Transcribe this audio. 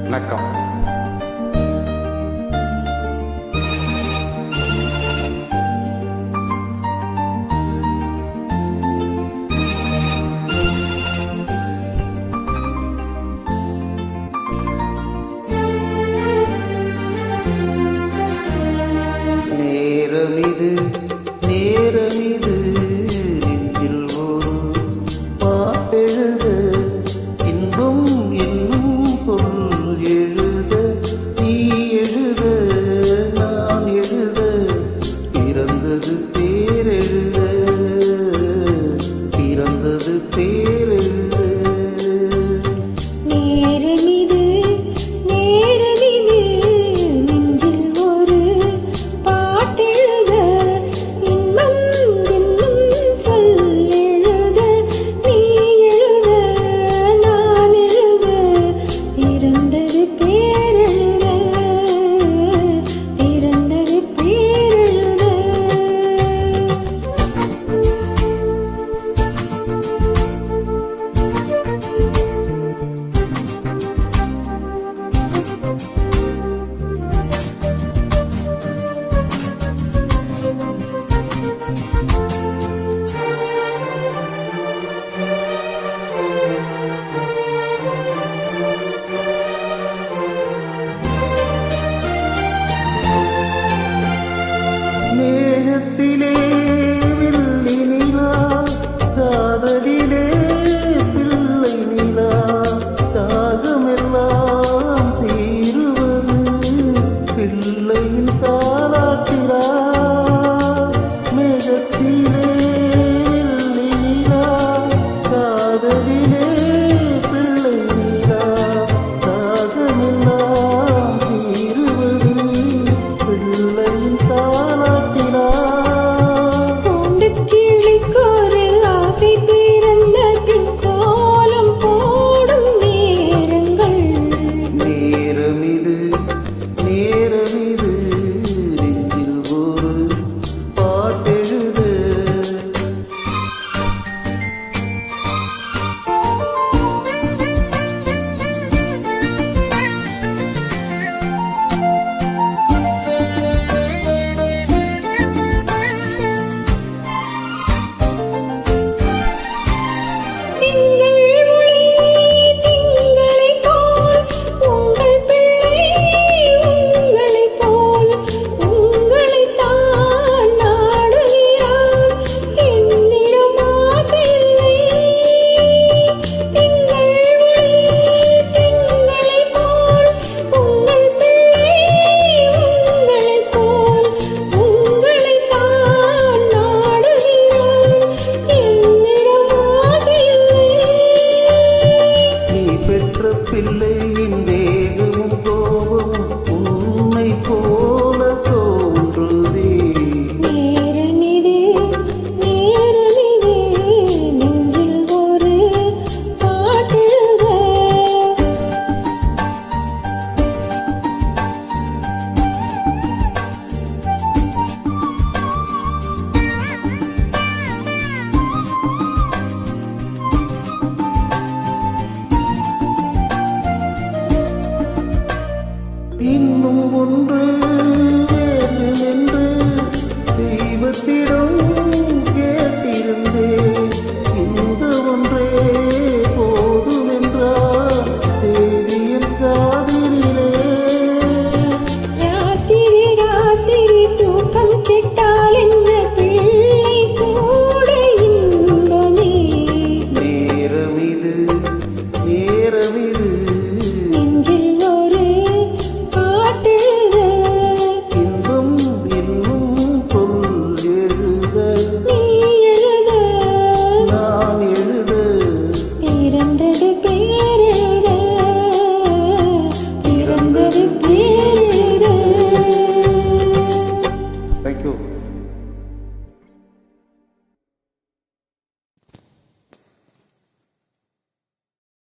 வணக்கம். நேரமிது நேரமிது நெஞ்சில் ஒரு பாட்டெழுத இன்பம் என்னும் பொருள் எழுத நீ எழுத நான் எழுத பிறந்தது பேரெழுத பிறந்தது பேரெழுத மேகத்திலே வில்லி நிலா காதலிலே பிள்ளை நிலா தாகமெல்லாம் தீருவது பிள்ளையின் தாலாட்டிலா மேகத்திலே வில்லி நிலா காதலிலே பிள்ளை நிலா தாகமெல்லாம் தீருவது பிள்ளையின் பிள்ளையின் வேகமும் கோபமும் உன்னை போல தோன்றுதே நேரமிது நேரமிது நெஞ்சில் ஒரு பாட்டெழுத இன்னும் ஒன்று